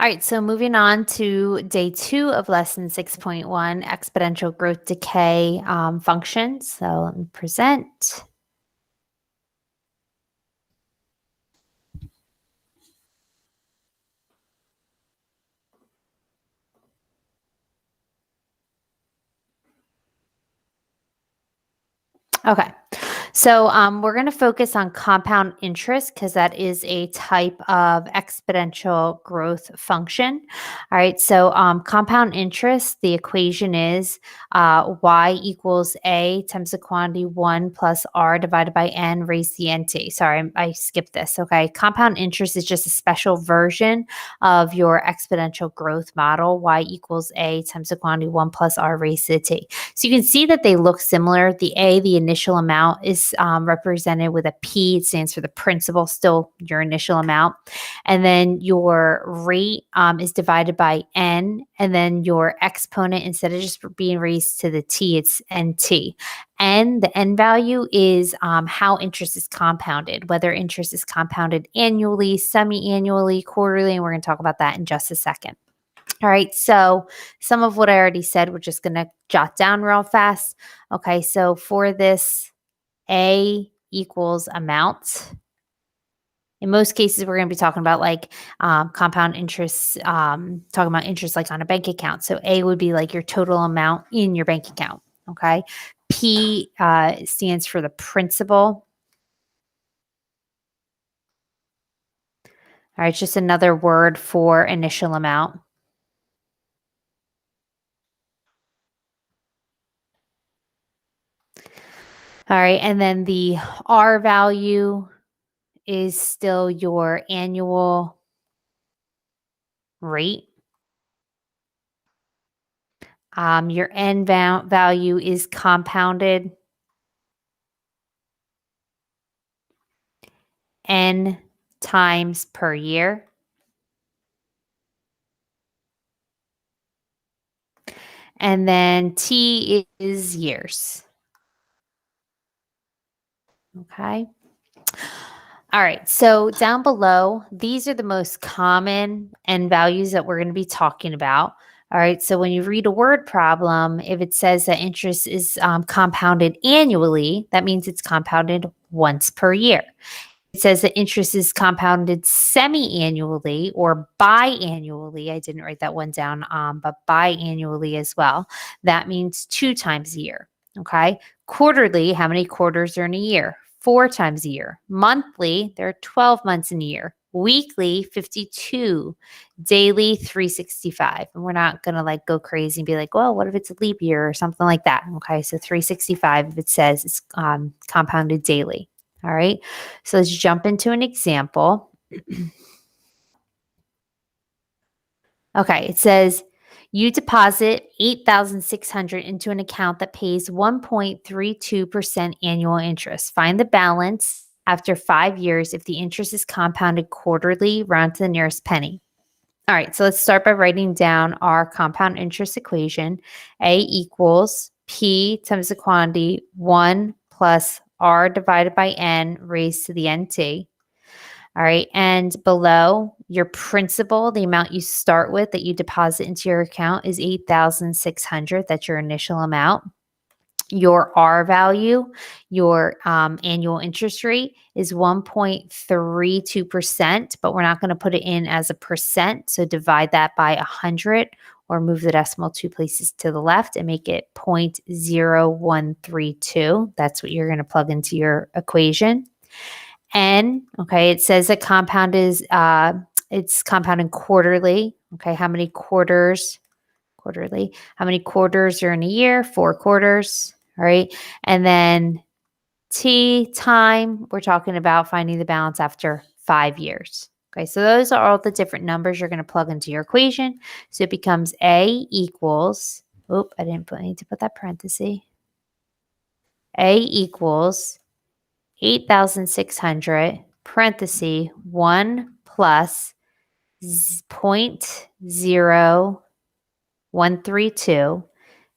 All right, so moving on to day 2 of lesson 6.1, exponential growth decay functions. So let me present. Okay, so we're going to focus on compound interest because that is a type of exponential growth function. All right, so compound interest, the equation is y equals a times the quantity 1 plus r divided by n raised to the nt. Sorry, I skipped this. Okay, compound interest is just a special version of your exponential growth model, y equals a times the quantity 1 plus r raised to the t. So you can see that they look similar. The A, the initial amount, is represented with a P. It stands for the principal, still your initial amount. And then your rate is divided by N. And then your exponent, instead of just being raised to the T, it's NT. And the N value is how interest is compounded, whether interest is compounded annually, semi-annually, quarterly, and we're going to talk about that in just a second. All right, so some of what I already said, we're just going to jot down real fast. Okay, so for this, A equals amount. In most cases, we're going to be talking about like compound interest, talking about interest like on a bank account. So A would be like your total amount in your bank account. Okay, P stands for the principal. All right, it's just another word for initial amount. All right, and then the R value is still your annual rate. Your N value is compounded N times per year. And then T is years. Okay. All right. So down below, these are the most common N values that we're going to be talking about. All right. So when you read a word problem, if it says that interest is compounded annually, that means it's compounded once per year. It says that interest is compounded semi-annually or biannually. I didn't write that one down, but biannually as well. That means 2 times a year. Okay. Quarterly, how many quarters are in a year? 4 times a year. Monthly, there are 12 months in a year. Weekly, 52. Daily, 365. And we're not going to like go crazy and be like, well, what if it's a leap year or something like that? Okay. So 365, if it says it's compounded daily. All right. So let's jump into an example. Okay. It says you deposit $8,600 into an account that pays 1.32% annual interest. Find the balance after 5 years if the interest is compounded quarterly, round to the nearest penny. All right. So let's start by writing down our compound interest equation. A equals P times the quantity 1 plus R divided by N raised to the NT. All right. And below your principal, the amount you start with that you deposit into your account is 8,600. That's your initial amount. Your R value, your annual interest rate is 1.32%, but we're not going to put it in as a percent. So divide that by 100 or move the decimal 2 places to the left and make it 0.0132. That's what you're going to plug into your equation. N, okay, it says that compound is it's compounding quarterly. Okay, how many quarters? Quarterly. How many quarters are in a year? 4 quarters. All right. And then T, time, we're talking about finding the balance after 5 years. Okay, so those are all the different numbers you're going to plug into your equation. So it becomes A equals, I need to put that parenthesis. A equals 8,600 parenthesis 1 plus 0.0132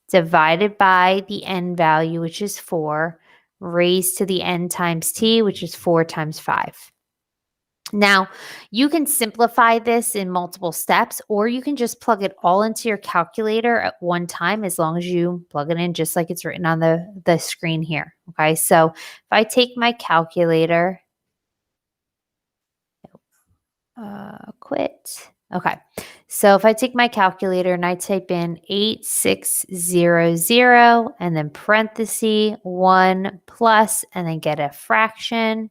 divided by the N value, which is 4, raised to the N times T, which is 4 times 5. Now, you can simplify this in multiple steps, or you can just plug it all into your calculator at one time as long as you plug it in just like it's written on the screen here. Okay, so if I take my calculator, quit. Okay, so if I take my calculator and I type in 8600 and then parenthesis 1 plus and then get a fraction,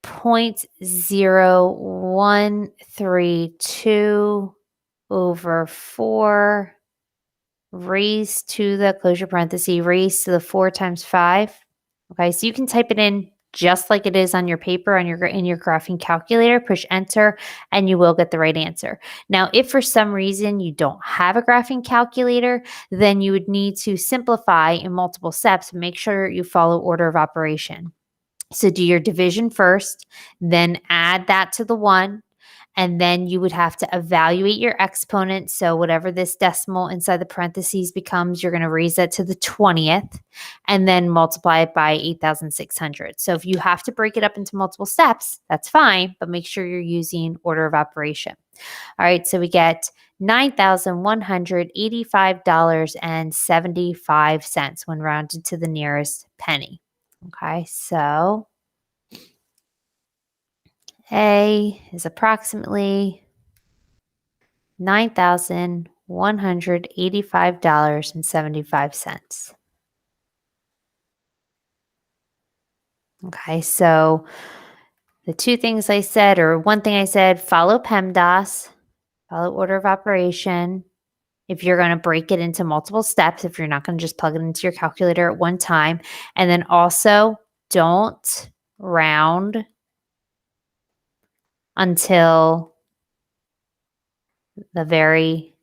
0.0132 over 4 raised to the closure parenthesis raised to the 4 times 5. Okay, so you can type it in just like it is on your paper on your in your graphing calculator, push enter, and you will get the right answer. Now, if for some reason you don't have a graphing calculator, then you would need to simplify in multiple steps. Make sure you follow order of operation. So do your division first, then add that to the 1, and then you would have to evaluate your exponent. So whatever this decimal inside the parentheses becomes, you're going to raise that to the 20th and then multiply it by 8,600. So if you have to break it up into multiple steps, that's fine, but make sure you're using order of operation. All right, so we get $9,185.75 when rounded to the nearest penny. Okay, so A is approximately $9,185.75. Okay, so the two things I said, or one thing I said, follow PEMDAS, follow order of operation. If you're going to break it into multiple steps, if you're not going to just plug it into your calculator at one time. And then also don't round until the very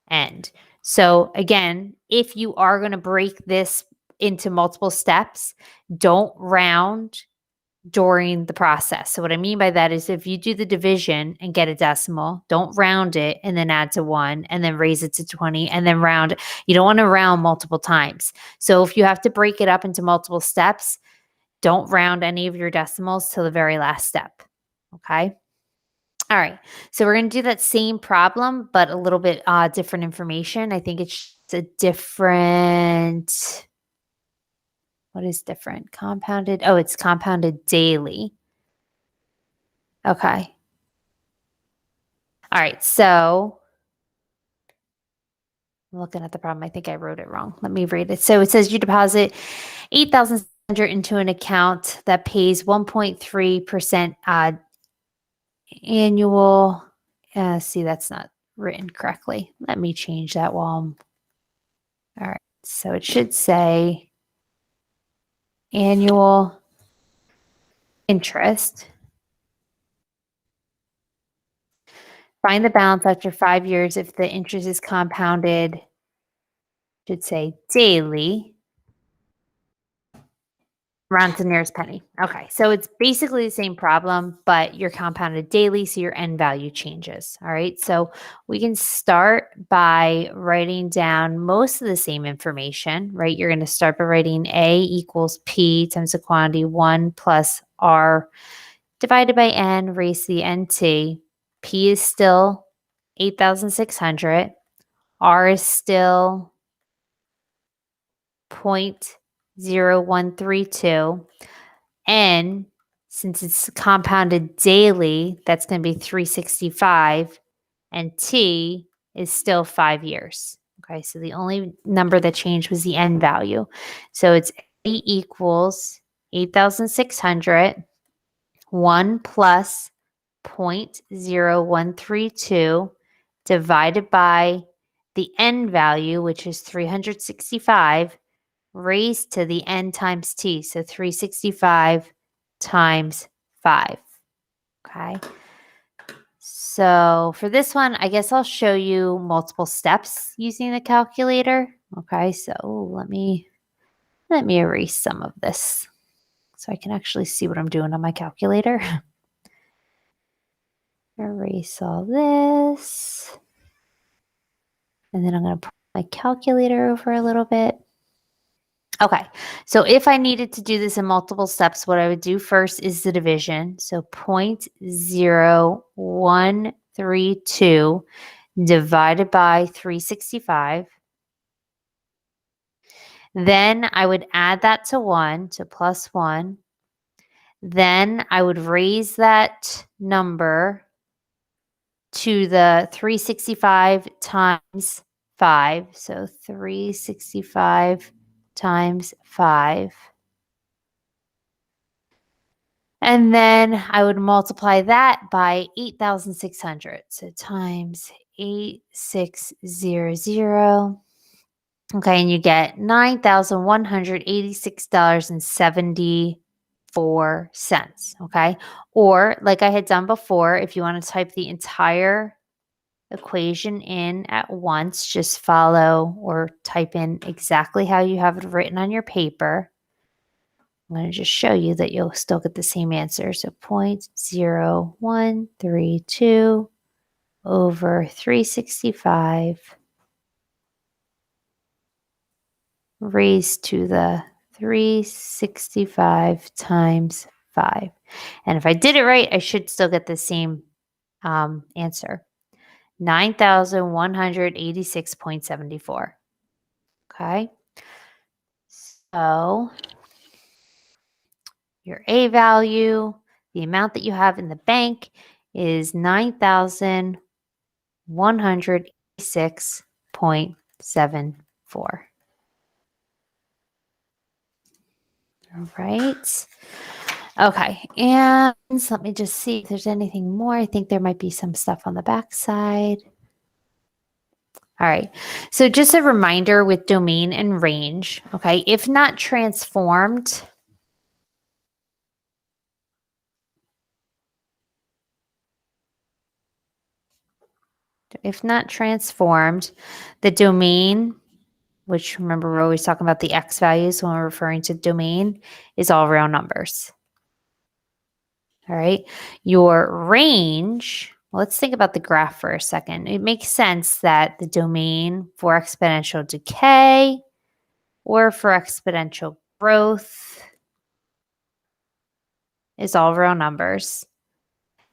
end. So again, if you are going to break this into multiple steps, don't round during the process. So what I mean by that is if you do the division and get a decimal, don't round it and then add to 1 and then raise it to 20 and then round. You don't want to round multiple times. So if you have to break it up into multiple steps, don't round any of your decimals till the very last step. Okay? All right. So we're going to do that same problem, but a little bit different information. I think it's just a different. What is different? Compounded. Oh, it's compounded daily. Okay. All right. So I'm looking at the problem. I think I wrote it wrong. Let me read it. So it says you deposit 8,600 into an account that pays 1.3% annual. See, that's not written correctly. Let me change that while I'm. All right. So it should say annual interest. Find the balance after 5 years if the interest is compounded, should say daily, round to the nearest penny. Okay, so it's basically the same problem, but you're compounded daily, so your end value changes. All right, so we can start by writing down most of the same information, right? You're going to start by writing A equals P times the quantity 1 plus R divided by N raised to the NT. P is still 8,600. R is still 0.0132. N, since it's compounded daily, that's going to be 365. And T is still 5 years. Okay, so the only number that changed was the N value. So it's A equals 8,600, 1 plus 0.0132 divided by the N value, which is 365, raised to the N times T. So 365 times 5. Okay. So for this one, I guess I'll show you multiple steps using the calculator. Okay. So let me erase some of this so I can actually see what I'm doing on my calculator. Erase all this. And then I'm going to put my calculator over a little bit. Okay, so if I needed to do this in multiple steps, what I would do first is the division. So 0.0132 divided by 365. Then I would add that to 1, to plus 1. Then I would raise that number to the 365 times 5. So 365 times 5. And then I would multiply that by 8,600. So times 8600. Okay, and you get $9,186.74. Okay, or like I had done before, if you want to type the entire equation in at once, just follow or type in exactly how you have it written on your paper. I'm going to just show you that you'll still get the same answer. So 0.0132 over 365 raised to the 365 times 5. And if I did it right, I should still get the same answer. 9,186.74. Okay. So your A value, the amount that you have in the bank is 9,186.74. All right. Okay. And let me just see if there's anything more. I think there might be some stuff on the back side. All right. So just a reminder with domain and range. Okay. If not transformed, the domain, which remember we're always talking about the X values when we're referring to domain, is all real numbers. All right. Your range, let's think about the graph for a second. It makes sense that the domain for exponential decay or for exponential growth is all real numbers.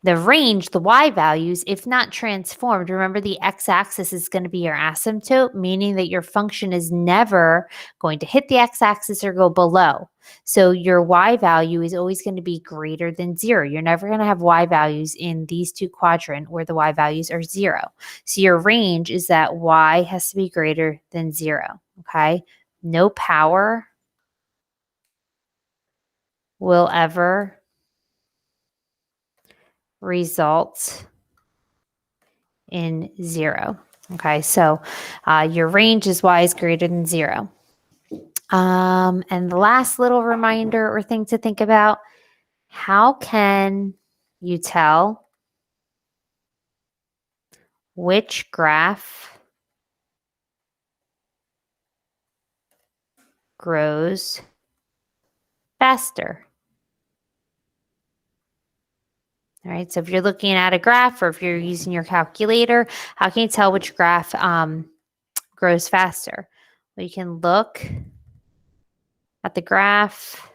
The range, the y values, if not transformed, remember the x-axis is going to be your asymptote, meaning that your function is never going to hit the x-axis or go below. So your y value is always going to be greater than 0. You're never going to have y values in these two quadrants where the y values are 0. So your range is that y has to be greater than 0, okay? No power will ever result in 0. Okay, so your range is y is greater than 0. And the last little reminder or thing to think about, how can you tell which graph grows faster? All right, so if you're looking at a graph or if you're using your calculator, how can you tell which graph grows faster? Well, you can look at the graph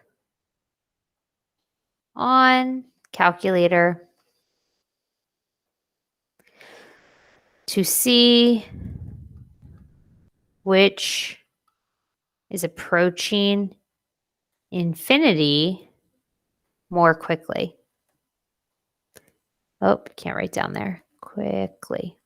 on calculator to see which is approaching infinity more quickly. Oh, can't write down there. Quickly.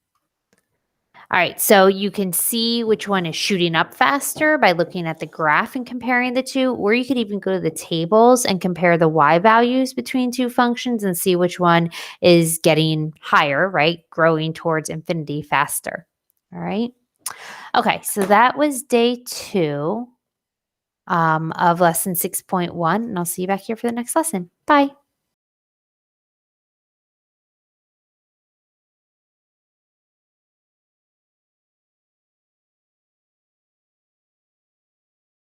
All right, so you can see which one is shooting up faster by looking at the graph and comparing the two, or you could even go to the tables and compare the y values between two functions and see which one is getting higher, right? Growing towards infinity faster. All right. Okay, so that was day 2 of lesson 6.1, and I'll see you back here for the next lesson. Bye.